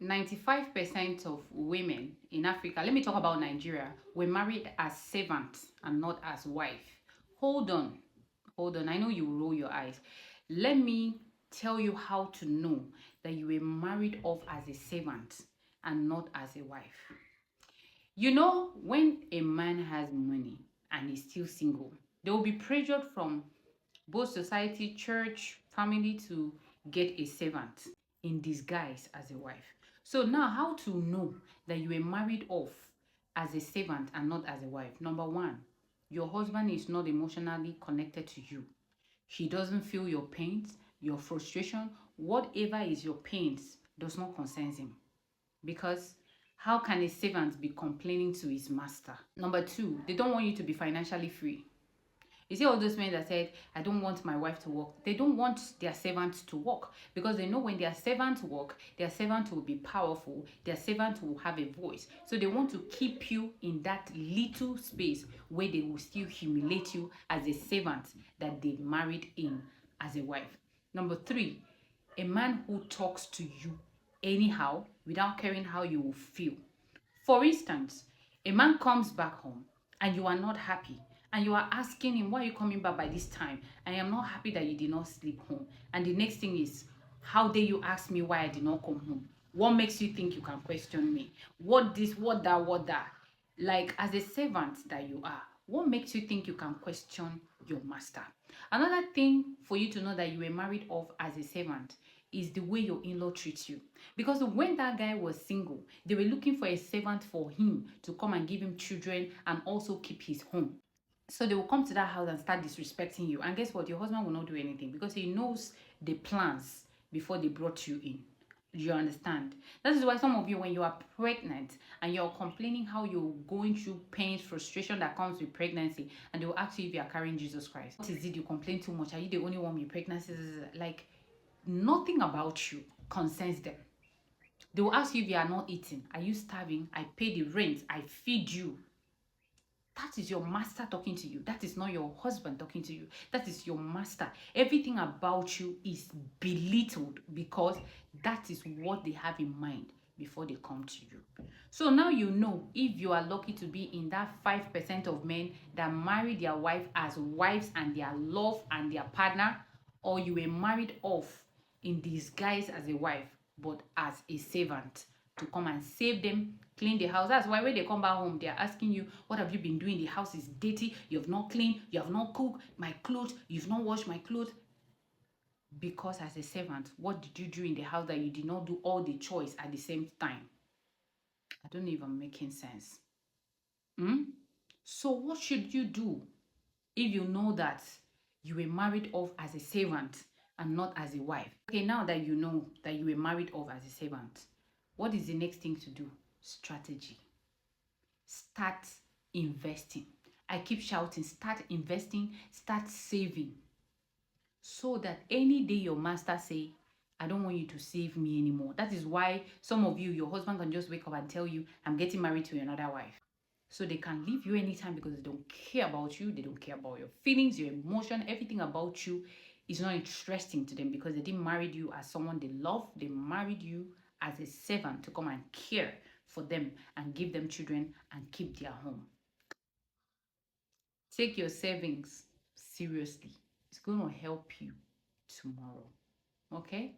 95% of women in Africa, let me talk about Nigeria, were married as servants and not as wife. Hold on, hold on. I know you roll your eyes. Let me tell you how to know that you were married off as a servant and not as a wife. You know, when a man has money and is still single, they will be pressured from both society, church, family to get a servant in disguise as a wife. So now, how to know that you were married off as a servant and not as a wife? Number one, your husband is not emotionally connected to you. He doesn't feel your pains, your frustration, whatever is your pains does not concern him. Because how can a servant be complaining to his master? Number two, they don't want you to be financially free. You see all those men that said, I don't want my wife to work. They don't want their servants to work because they know when their servants work, their servant will be powerful, their servant will have a voice. So they want to keep you in that little space where they will still humiliate you as a servant that they married in as a wife. Number three, a man who talks to you anyhow without caring how you will feel. For instance, a man comes back home and you are not happy and you are asking him, why are you coming back by this time? I am not happy that you did not sleep home. And the next thing is, how dare you ask me why I did not come home? What makes you think you can question me? What this, what that, what that? Like, as a servant that you are, what makes you think you can question your master? Another thing for you to know that you were married off as a servant is the way your in-law treats you. Because when that guy was single, they were looking for a servant for him to come and give him children and also keep his home. So they will come to that house and start disrespecting you. And guess what? Your husband will not do anything because he knows the plans before they brought you in. You understand? That is why some of you, when you are pregnant and you're complaining how you're going through pain, frustration that comes with pregnancy, and they will ask you if you are carrying Jesus Christ. What is it? You complain too much? Are you the only one with pregnancy? Like, nothing about you concerns them. They will ask you if you are not eating. Are you starving? I pay the rent. I feed you. That is your master talking to you. That is not your husband talking to you. That is your master. Everything about you is belittled because that is what they have in mind before they come to you. So now you know if you are lucky to be in that 5% of men that marry their wife as wives and their love and their partner, or you were married off in disguise as a wife but as a servant to come and save them, clean the house. That's why when they come back home, they're asking you, what have you been doing? The house is dirty. You have not cleaned. You have not cooked my clothes. You've not washed my clothes. Because as a servant, what did you do in the house that you did not do all the chores at the same time? I don't even making sense. So what should you do if you know that you were married off as a servant and not as a wife? Okay, now that you know that you were married off as a servant, what is the next thing to do? Strategy. Start investing. I keep shouting, start investing, start saving. So that any day your master say, I don't want you to save me anymore. That is why some of you, your husband can just wake up and tell you, I'm getting married to another wife. So they can leave you anytime because they don't care about you. They don't care about your feelings, your emotion, everything about you is not interesting to them because they didn't marry you as someone they love. They married you as a servant to come and care for them and give them children and keep their home. Take your savings seriously. It's going to help you tomorrow. Okay?